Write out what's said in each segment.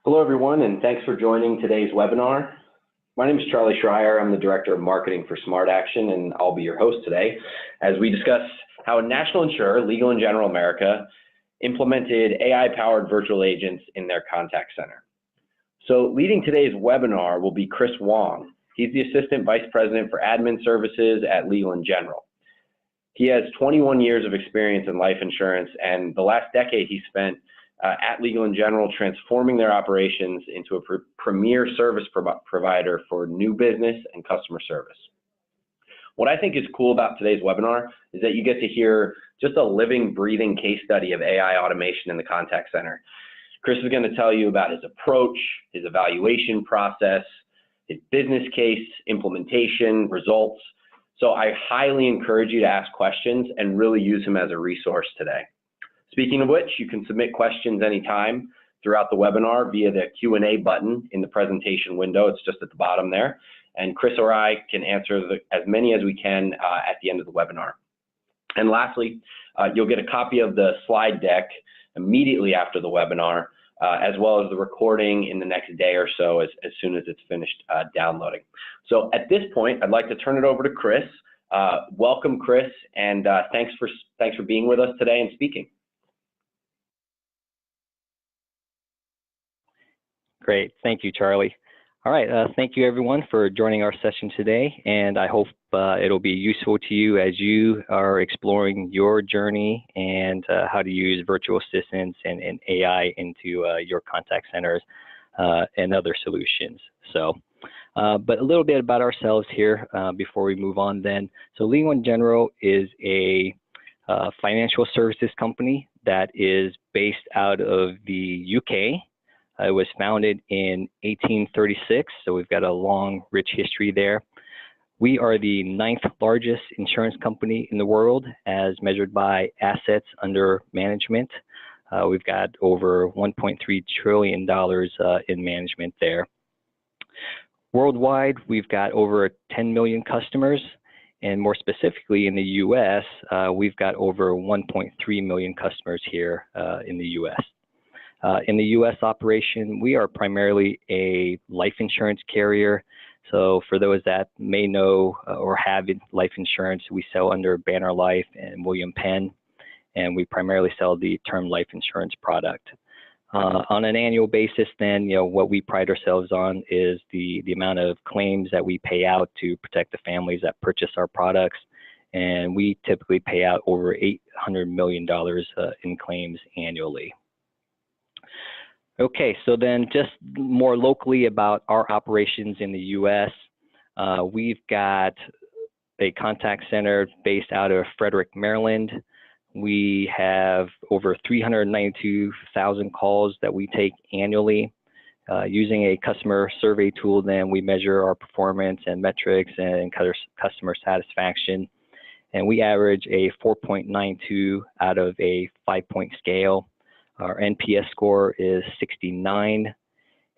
Hello, everyone, and thanks for joining today's webinar. My name is Charlie Schreier. I'm the Director of Marketing for SmartAction, and I'll be your host today as we discuss how a national insurer, Legal & General America, implemented AI-powered virtual agents in their contact center. So leading today's webinar will be Kris Wong. He's the Assistant Vice President for Admin Services at Legal & General. He has 21 years of experience in life insurance, and the last decade he spent at Legal & General transforming their operations into a premier service provider for new business and customer service. What I think is cool about today's webinar is that you get to hear just a living, breathing case study of AI automation in the contact center. Kris is going to tell you about his approach, his evaluation process, his business case, implementation, results. So I highly encourage you to ask questions and really use him as a resource today. Speaking of which, you can submit questions anytime throughout the webinar via the Q&A button in the presentation window. It's just at the bottom there. And Kris or I can answer as many as we can at the end of the webinar. And lastly, you'll get a copy of the slide deck immediately after the webinar, as well as the recording in the next day or so as soon as it's finished downloading. So at this point, I'd like to turn it over to Kris. Welcome, Kris, and thanks for being with us today and speaking. Great. Thank you, Charlie. All right. Thank you, everyone, for joining our session today. And I hope it'll be useful to you as you are exploring your journey and how to use virtual assistants and AI into your contact centers and other solutions. So, but a little bit about ourselves here before we move on then. So Legal & General is a financial services company that is based out of the UK. It was founded in 1836, so we've got a long, rich history there. We are the 9th largest insurance company in the world as measured by assets under management. We've got over $1.3 trillion in management there. Worldwide, we've got over 10 million customers, and more specifically in the US, we've got over 1.3 million customers here in the US. In the U.S. operation, we are primarily a life insurance carrier. So for those that may know or have life insurance, we sell under Banner Life and William Penn, and we primarily sell the term life insurance product. On an annual basis, then, what we pride ourselves on is the amount of claims that we pay out to protect the families that purchase our products, and we typically pay out over $800 million in claims annually. Okay, so then just more locally about our operations in the U.S. We've got a contact center based out of Frederick, Maryland. We have over 392,000 calls that we take annually. Using a customer survey tool, then we measure our performance and metrics and customer satisfaction. And we average a 4.92 out of a 5-point scale. Our NPS score is 69,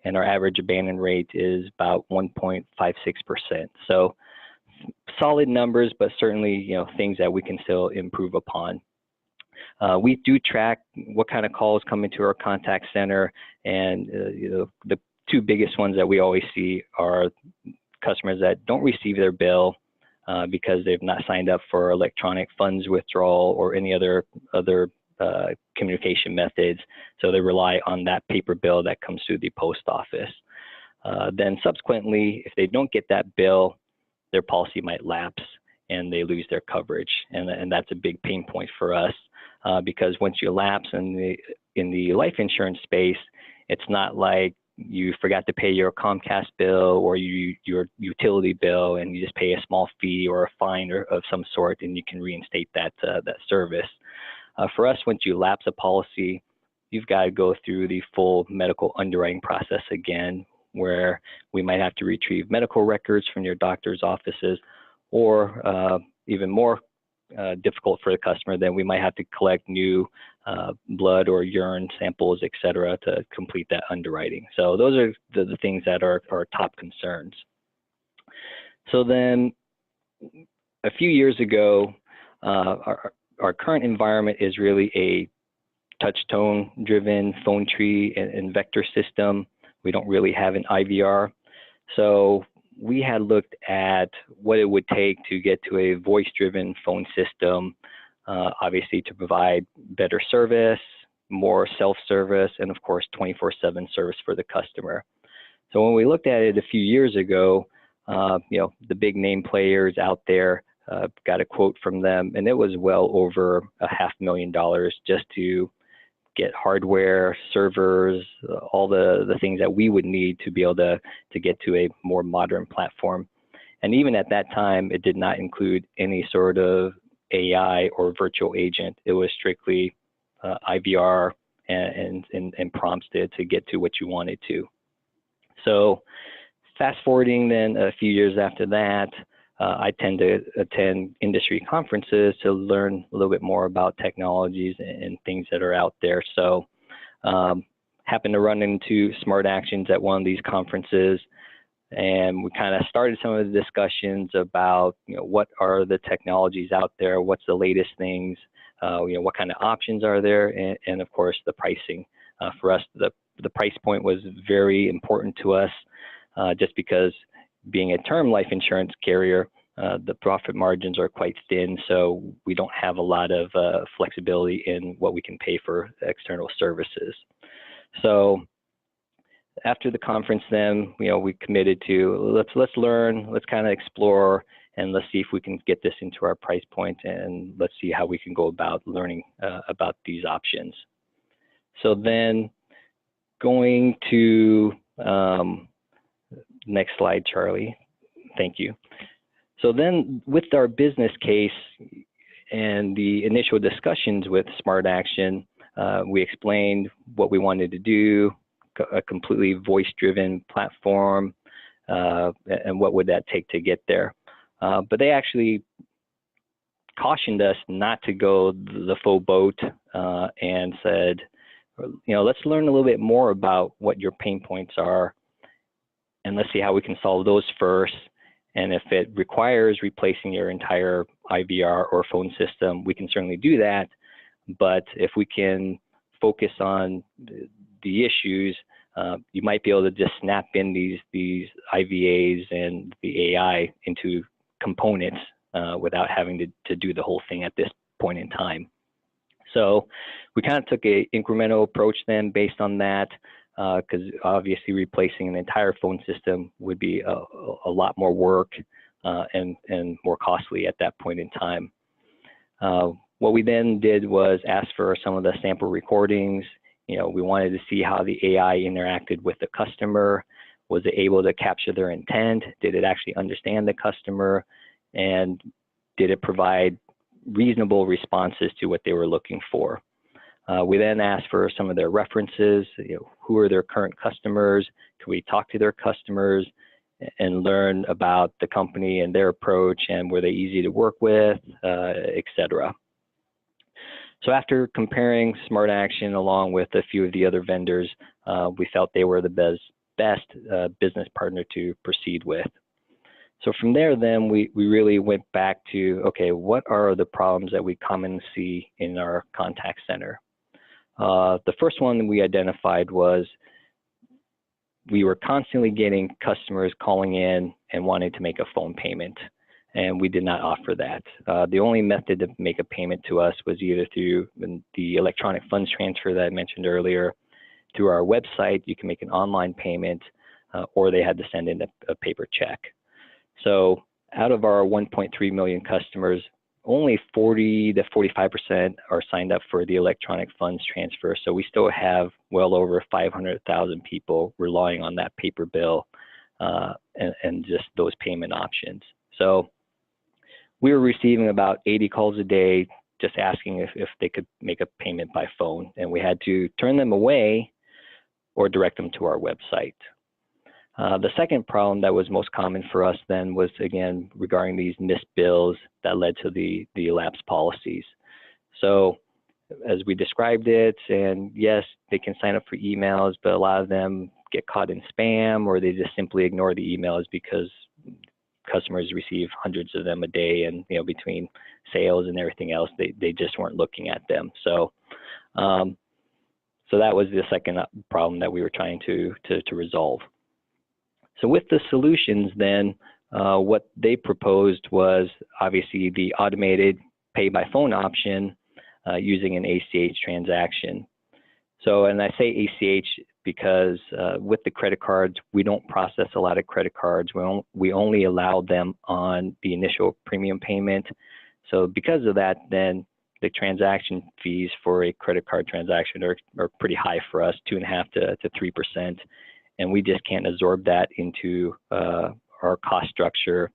and our average abandon rate is about 1.56%. So solid numbers, but certainly, things that we can still improve upon. We do track what kind of calls come into our contact center, and the two biggest ones that we always see are customers that don't receive their bill because they've not signed up for electronic funds withdrawal or any other communication methods, so they rely on that paper bill that comes through the post office. Then subsequently, if they don't get that bill, their policy might lapse and they lose their coverage, and that's a big pain point for us because once you lapse in the life insurance space, it's not like you forgot to pay your Comcast bill or your utility bill and you just pay a small fee or a fine of some sort and you can reinstate that service. For us, once you lapse a policy, you've got to go through the full medical underwriting process again, where we might have to retrieve medical records from your doctor's offices, or even more difficult for the customer, then we might have to collect new blood or urine samples, et cetera, to complete that underwriting. So those are the things that are our top concerns. So then a few years ago, our current environment is really a touch tone driven phone tree and vector system. We don't really have an IVR. So we had looked at what it would take to get to a voice-driven phone system, obviously to provide better service, more self-service, and of course 24/7 service for the customer. So when we looked at it a few years ago, the big name players out there, got a quote from them, and it was well over $500,000 just to get hardware, servers, all the things that we would need to be able to get to a more modern platform. And even at that time, it did not include any sort of AI or virtual agent. It was strictly IVR and prompts to get to what you wanted to. So fast forwarding then a few years after that, I tend to attend industry conferences to learn a little bit more about technologies and things that are out there. So happened to run into SmartActions at one of these conferences, and we kind of started some of the discussions about, what are the technologies out there, what's the latest things, what kind of options are there, and of course the pricing. For us, the price point was very important to us, just because being a term life insurance carrier, the profit margins are quite thin, so we don't have a lot of flexibility in what we can pay for external services. So after the conference then, we committed to let's learn, let's kind of explore, and let's see if we can get this into our price point, and let's see how we can go about learning about these options. So then going to next slide, Charlie. Thank you. So then with our business case and the initial discussions with SmartAction, we explained what we wanted to do, a completely voice-driven platform, and what would that take to get there. But they actually cautioned us not to go the full boat, and said, let's learn a little bit more about what your pain points are, and let's see how we can solve those first. And if it requires replacing your entire IVR or phone system, we can certainly do that. But if we can focus on the issues, you might be able to just snap in these IVAs and the AI into components without having to do the whole thing at this point in time. So we kind of took an incremental approach then based on that, because obviously replacing an entire phone system would be a lot more work and more costly at that point in time. What we then did was ask for some of the sample recordings. We wanted to see how the AI interacted with the customer. Was it able to capture their intent? Did it actually understand the customer? And did it provide reasonable responses to what they were looking for? We then asked for some of their references. Who are their current customers? Can we talk to their customers and learn about the company and their approach, and were they easy to work with, etc. So after comparing SmartAction along with a few of the other vendors, we felt they were the best business partner to proceed with. So from there, then we really went back to, okay, what are the problems that we commonly see in our contact center? The first one we identified was we were constantly getting customers calling in and wanting to make a phone payment, and we did not offer that. The only method to make a payment to us was either through the electronic funds transfer that I mentioned earlier. Through our website, you can make an online payment, or they had to send in a paper check. So out of our 1.3 million customers, only 40 to 45% are signed up for the electronic funds transfer. So we still have well over 500,000 people relying on that paper bill and just those payment options. So we were receiving about 80 calls a day just asking if they could make a payment by phone, and we had to turn them away or direct them to our website. The second problem that was most common for us then was, again, regarding these missed bills that led to the elapsed policies. So as we described it, and yes, they can sign up for emails, but a lot of them get caught in spam, or they just simply ignore the emails because customers receive hundreds of them a day, and between sales and everything else, they just weren't looking at them. So So that was the second problem that we were trying to resolve. So with the solutions then, what they proposed was obviously the automated pay by phone option using an ACH transaction. So, and I say ACH because with the credit cards, we don't process a lot of credit cards. We only allow them on the initial premium payment. So because of that, then the transaction fees for a credit card transaction are pretty high for us, 2.5% to 3%. And we just can't absorb that into our cost structure.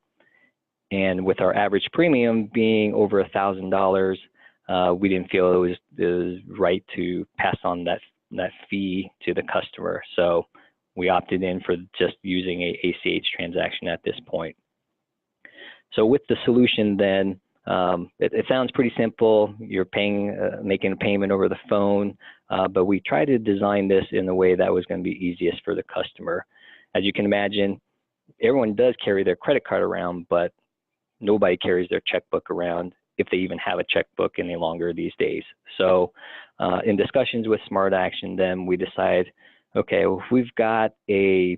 And with our average premium being over $1,000, we didn't feel it was right to pass on that fee to the customer. So we opted in for just using a ACH transaction at this point. So with the solution then, it sounds pretty simple. You're making a payment over the phone, but we tried to design this in a way that was going to be easiest for the customer. As you can imagine, everyone does carry their credit card around, but nobody carries their checkbook around, if they even have a checkbook any longer these days. So in discussions with SmartAction, then we decided, okay, well, if we've got a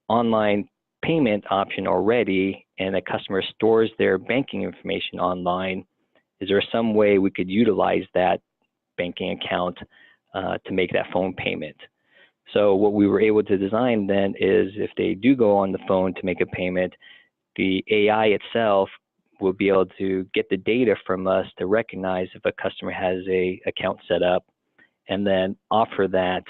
online payment option already and a customer stores their banking information online, is there some way we could utilize that banking account to make that phone payment? So what we were able to design then is if they do go on the phone to make a payment, the AI itself will be able to get the data from us to recognize if a customer has a account set up and then offer that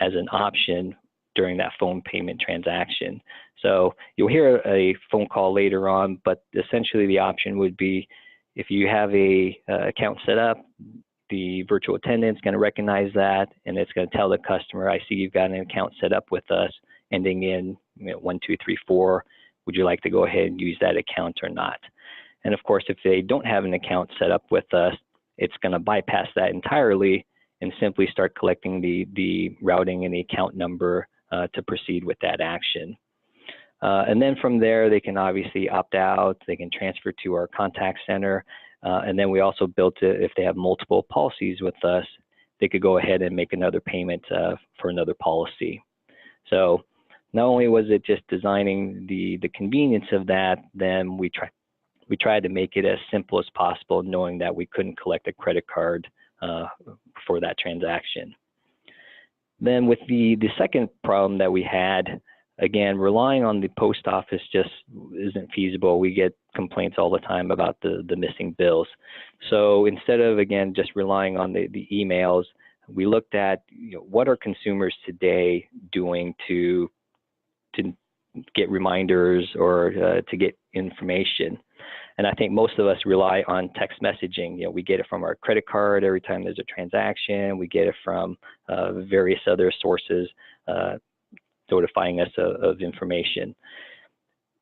as an option during that phone payment transaction. So you'll hear a phone call later on, but essentially the option would be if you have a account set up, the virtual attendant is going to recognize that, and it's going to tell the customer, I see you've got an account set up with us ending in 1234. Would you like to go ahead and use that account or not? And of course, if they don't have an account set up with us, it's going to bypass that entirely and simply start collecting the routing and the account number to proceed with that action. And then from there, they can obviously opt out. They can transfer to our contact center. And then we also built it, if they have multiple policies with us, they could go ahead and make another payment for another policy. So not only was it just designing the convenience of that, then we tried to make it as simple as possible, knowing that we couldn't collect a credit card for that transaction. Then with the second problem that we had, again, relying on the post office just isn't feasible. We get complaints all the time about the missing bills. So instead of, again, just relying on the emails, we looked at what are consumers today doing to get reminders or to get information. And I think most of us rely on text messaging. We get it from our credit card every time there's a transaction. We get it from various other sources notifying us of information.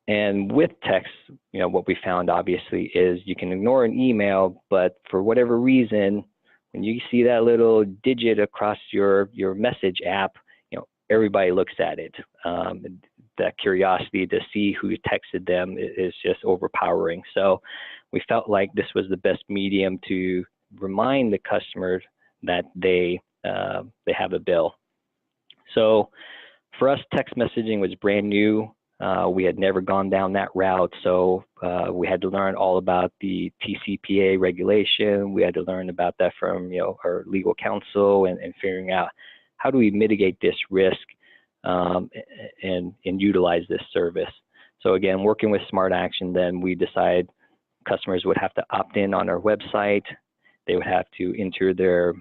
And with text, what we found obviously is you can ignore an email, but for whatever reason, when you see that little digit across your message app, everybody looks at it. That curiosity to see who texted them is just overpowering. So we felt like this was the best medium to remind the customer that they have a bill. So for us, text messaging was brand new. We had never gone down that route, so we had to learn all about the TCPA regulation. We had to learn about that from our legal counsel and figuring out how do we mitigate this risk and utilize this service. So again, working with SmartAction, then we decided customers would have to opt in on our website. They would have to enter their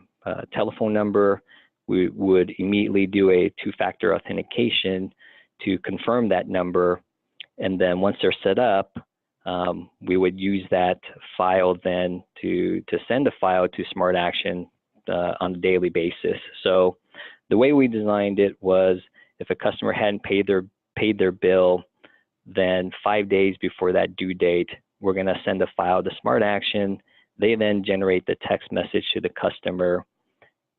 telephone number. We would immediately do a two-factor authentication to confirm that number. And then once they're set up, we would use that file then to send a file to SmartAction on a daily basis. So the way we designed it was if a customer hadn't paid their bill, then 5 days before that due date, we're going to send a file to SmartAction. They then generate the text message to the customer,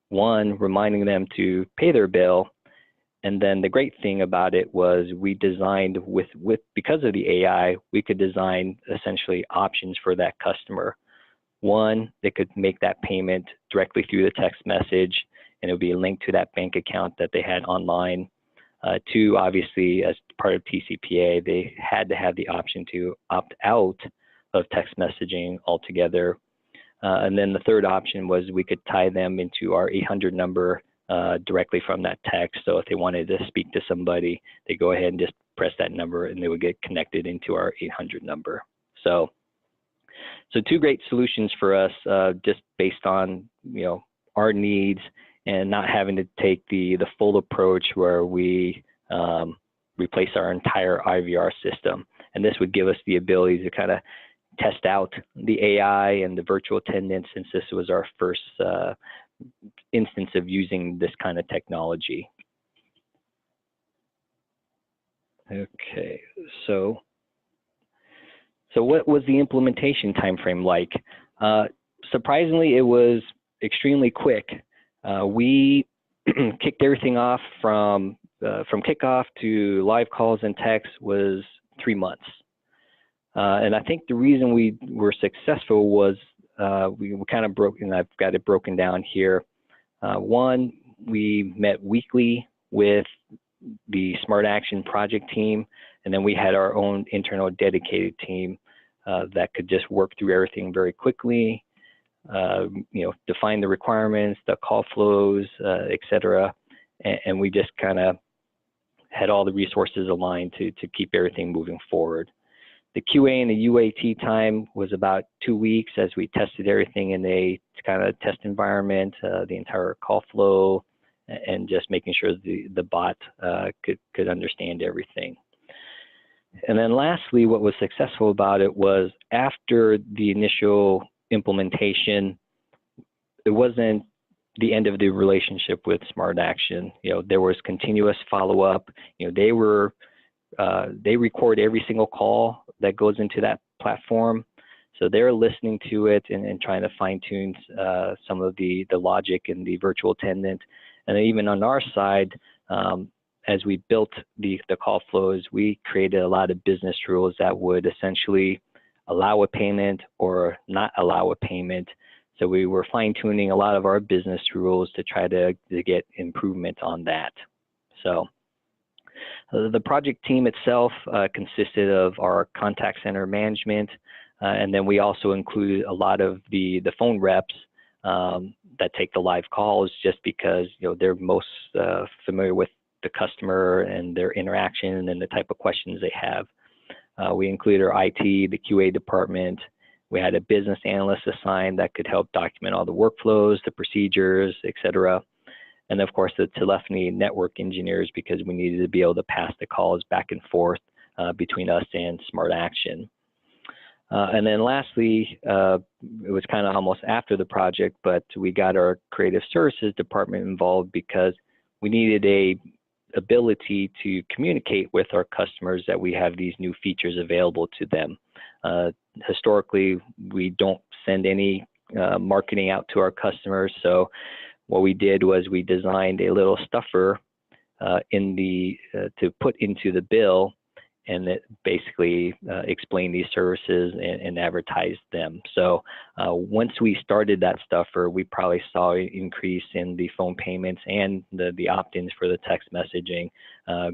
one, reminding them to pay their bill. And then the great thing about it was we designed because of the AI, we could design essentially options for that customer. One, they could make that payment directly through the text message. and it would be linked to that bank account that they had online. Two, obviously, as part of TCPA, they had to have the option to opt out of text messaging altogether. And then the third option was we could tie them into our 800 number directly from that text. So if they wanted to speak to somebody, they go ahead and just press that number and they would get connected into our 800 number. So two great solutions for us just based on, our needs and not having to take the full approach where we replace our entire IVR system. And this would give us the ability to kind of test out the AI and the virtual attendant, since this was our first instance of using this kind of technology. Okay, so what was the implementation timeframe like? Surprisingly, it was extremely quick. We kicked everything off from kickoff to live calls and text was 3 months. And I think the reason we were successful was we kind of broke, and I've got it broken down here. One, we met weekly with the SmartAction project team, and then we had our own internal dedicated team that could just work through everything very quickly, define the requirements, the call flows, et cetera. And we just kind of had all the resources aligned to keep everything moving forward. The QA and the UAT time was about 2 weeks as we tested everything in a kind of test environment, the entire call flow, and just making sure the bot could understand everything. And then lastly, what was successful about it was after the initial implementation, it wasn't the end of the relationship with SmartAction. There was continuous follow-up. They record every single call that goes into that platform. So they're listening to it and trying to fine-tune some of the logic in the virtual attendant. And then even on our side, as we built the call flows, we created a lot of business rules that would essentially allow a payment or not allow a payment. So we were fine-tuning a lot of our business rules to try to get improvement on that. So the project team itself consisted of our contact center management, and then we also included a lot of the phone reps that take the live calls, just because they're most familiar with the customer and their interaction and the type of questions they have. We included our IT, the QA department. We had a business analyst assigned that could help document all the workflows, the procedures, et cetera. And of course, the telephony network engineers, because we needed to be able to pass the calls back and forth between us and SmartAction. And then lastly, it was kind of almost after the project, but we got our creative services department involved because we needed a ability to communicate with our customers that we have these new features available to them. Historically, we don't send any marketing out to our customers. So what we did was we designed a little stuffer to put into the bill, and it basically explained these services and advertised them. So once we started that stuffer, we probably saw an increase in the phone payments and the opt-ins for the text messaging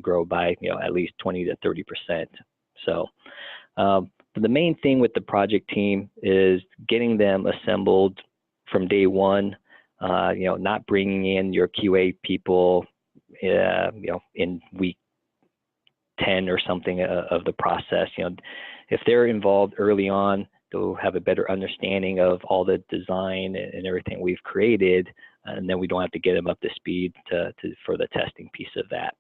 grow by at least 20 to 30%. So the main thing with the project team is getting them assembled from day one. Not bringing in your QA people, in week 10 or something of the process. If they're involved early on, they'll have a better understanding of all the design and everything we've created, and then we don't have to get them up to speed for the testing piece of that.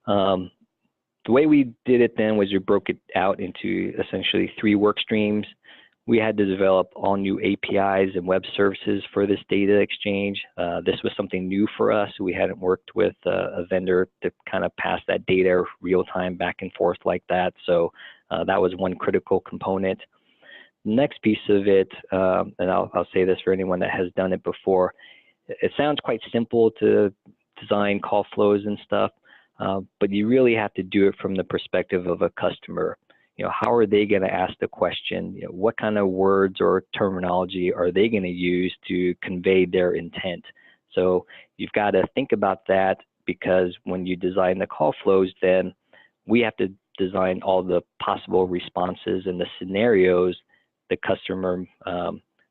The way we did it then was we broke it out into essentially 3 work streams. We had to develop all new APIs and web services for this data exchange. This was something new for us. We hadn't worked with a vendor to kind of pass that data real time back and forth like that. So that was one critical component. The next piece of it, and I'll say this for anyone that has done it before, it sounds quite simple to design call flows and stuff, but you really have to do it from the perspective of a customer. How are they going to ask the question? What kind of words or terminology are they going to use to convey their intent? So you've got to think about that, because when you design the call flows, then we have to design all the possible responses and the scenarios the customer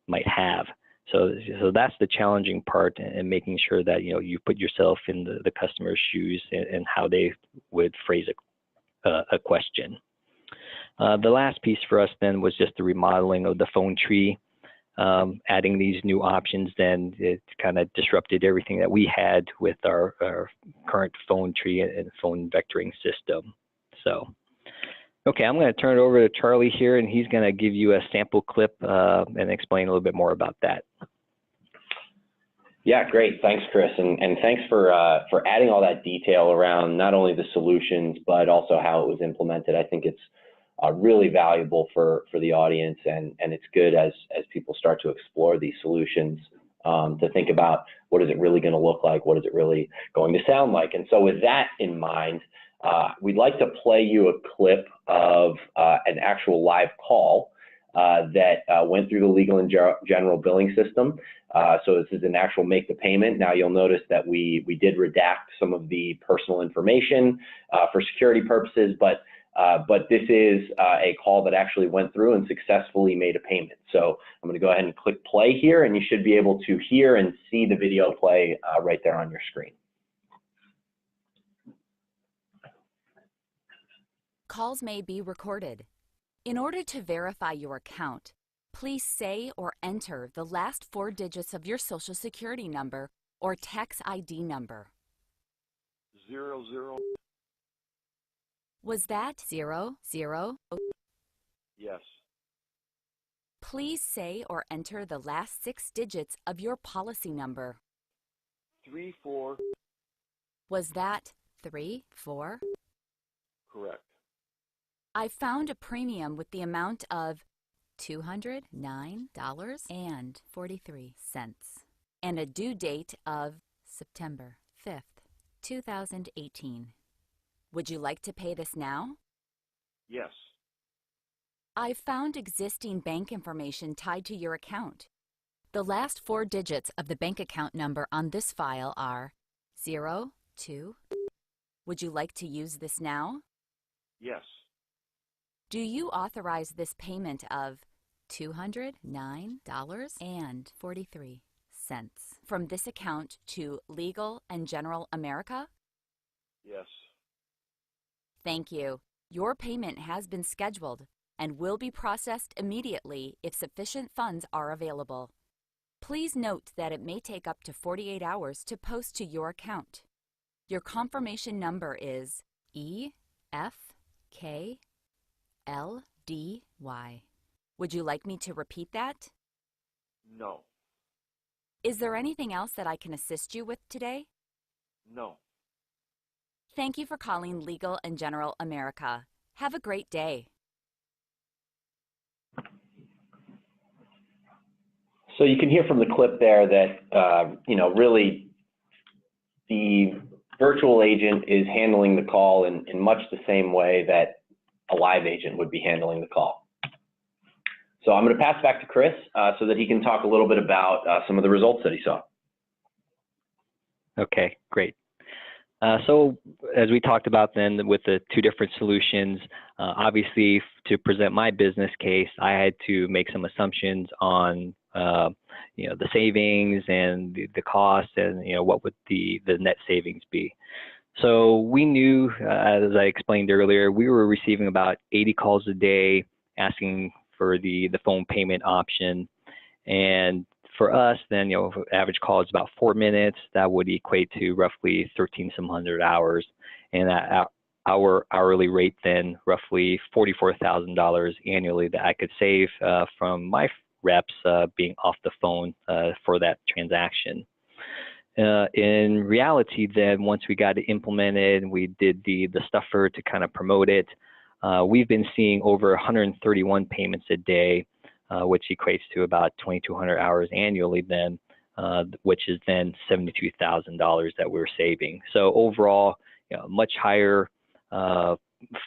might have. So that's the challenging part, and making sure that you put yourself in the customer's shoes and how they would phrase a question. The last piece for us then was just the remodeling of the phone tree. Adding these new options, then it kind of disrupted everything that we had with our current phone tree and phone vectoring system. So, okay, I'm going to turn it over to Charlie here, and he's going to give you a sample clip and explain a little bit more about that. Yeah, great. Thanks, Kris, and thanks for adding all that detail around not only the solutions but also how it was implemented. I think it's really valuable for the audience, and it's good as people start to explore these solutions to think about, what is it really going to look like? What is it really going to sound like? And so with that in mind, we'd like to play you a clip of an actual live call that went through the legal and general billing system. So this is an actual make the payment. Now you'll notice that we did redact some of the personal information for security purposes, but this is a call that actually went through and successfully made a payment. So I'm going to go ahead and click play here, and you should be able to hear and see the video play right there on your screen. Calls may be recorded. In order to verify your account, please say or enter the last 4 digits of your Social Security number or tax ID number. 00. Was that 00? Yes. Please say or enter the last 6 digits of your policy number. 34. Was that 34? Correct. I found a premium with the amount of $209.43 and a due date of September 5th, 2018. Would you like to pay this now? Yes. I found existing bank information tied to your account. The last 4 digits of the bank account number on this file are 02. Would you like to use this now? Yes. Do you authorize this payment of $209.43 from this account to Legal and General America? Yes. Thank you. Your payment has been scheduled and will be processed immediately if sufficient funds are available. Please note that it may take up to 48 hours to post to your account. Your confirmation number is EFKLDY. Would you like me to repeat that? No. Is there anything else that I can assist you with today? No. Thank you for calling Legal and General America. Have a great day. So you can hear from the clip there that, really the virtual agent is handling the call in much the same way that a live agent would be handling the call. So I'm going to pass back to Kris so that he can talk a little bit about some of the results that he saw. Okay, great. So as we talked about then with the 2 different solutions, obviously to present my business case, I had to make some assumptions on the savings and the cost, and what would the net savings be. So we knew, as I explained earlier, we were receiving about 80 calls a day asking for the phone payment option, and for us, then, average call is about 4 minutes. That would equate to roughly 1,300 hours, and our hourly rate then roughly $44,000 annually that I could save from my reps being off the phone for that transaction. In reality, then, once we got it implemented, we did the stuffer to kind of promote it. We've been seeing over 131 payments a day, which equates to about 2,200 hours annually then, which is then $72,000 that we're saving. So overall, much higher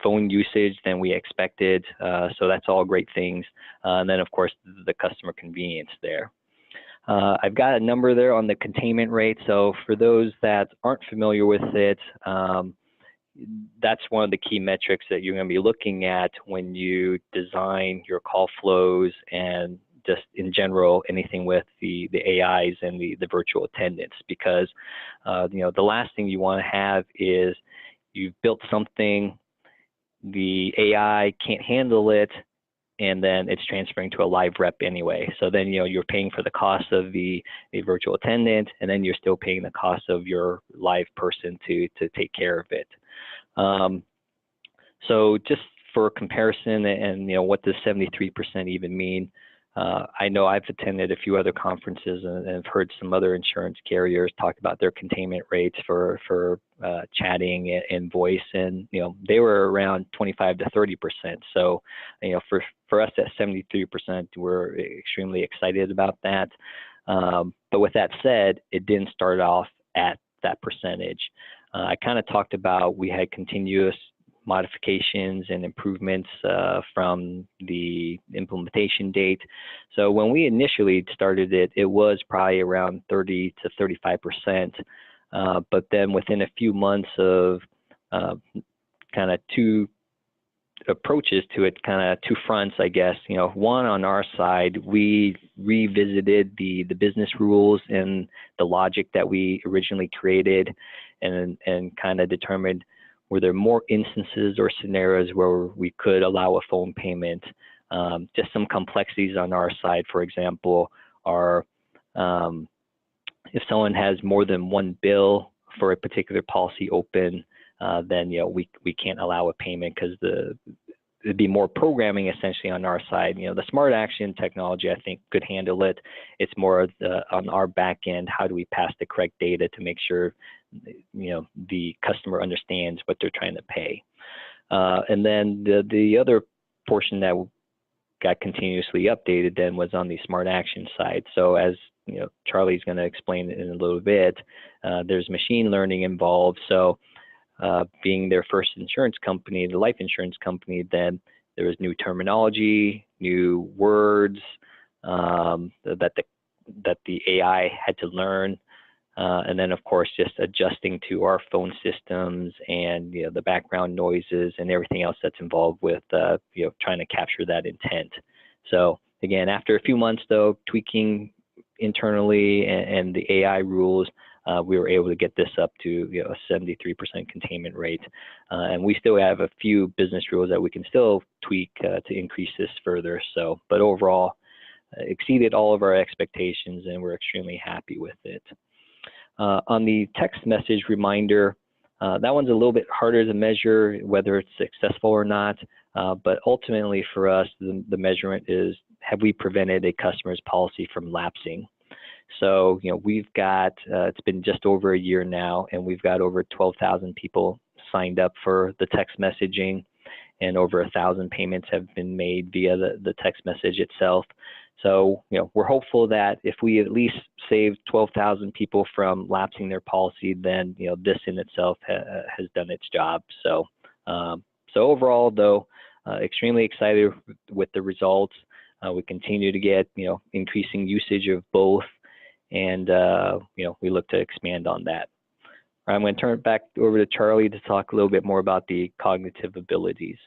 phone usage than we expected. So that's all great things. And then of course, the customer convenience there. I've got a number there on the containment rate. So for those that aren't familiar with it, that's one of the key metrics that you're going to be looking at when you design your call flows and just in general anything with the AIs and the virtual attendants, because the last thing you want to have is you've built something, the AI can't handle it, and then it's transferring to a live rep anyway. So then you're paying for the cost of the virtual attendant, and then you're still paying the cost of your live person to take care of it. So just for comparison, and what does 73% even mean? I know I've attended a few other conferences and have heard some other insurance carriers talk about their containment rates for chatting and voice, and they were around 25 to 30%. So for us at 73%, we're extremely excited about that. But with that said, it didn't start off at that percentage. I kind of talked about we had continuous modifications and improvements from the implementation date. So when we initially started it, it was probably around 30 to 35%. But then within a few months of kind of two approaches to it, kind of two fronts, I guess. One, on our side, we revisited the business rules and the logic that we originally created, and kind of determined, were there more instances or scenarios where we could allow a phone payment? Just some complexities on our side, for example, are if someone has more than one bill for a particular policy open, then we can't allow a payment, because it'd be more programming essentially on our side. The SmartAction technology, I think, could handle it. It's more on our back end, how do we pass the correct data to make sure the customer understands what they're trying to pay. And then the other portion that got continuously updated then was on the SmartAction side. So as Charlie's going to explain in a little bit, there's machine learning involved. So being their first insurance company, the life insurance company, then there was new terminology, new words that the AI had to learn. And then, of course, just adjusting to our phone systems and the background noises and everything else that's involved with trying to capture that intent. So again, after a few months, though, tweaking internally and the AI rules, we were able to get this up to a 73% containment rate. And we still have a few business rules that we can still tweak to increase this further. So, but overall, exceeded all of our expectations, and we're extremely happy with it. On the text message reminder, that one's a little bit harder to measure whether it's successful or not, but ultimately for us, the measurement is, have we prevented a customer's policy from lapsing? So, we've got, it's been just over a year now, and we've got over 12,000 people signed up for the text messaging, and over 1,000 payments have been made via the text message itself. So, we're hopeful that if we at least save 12,000 people from lapsing their policy, then, this in itself has done its job. So, so overall, though, extremely excited with the results. We continue to get, increasing usage of both, and, we look to expand on that. I'm going to turn it back over to Charlie to talk a little bit more about the cognitive abilities.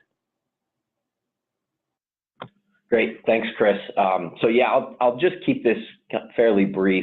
Great, thanks, Kris. So yeah, I'll just keep this fairly brief.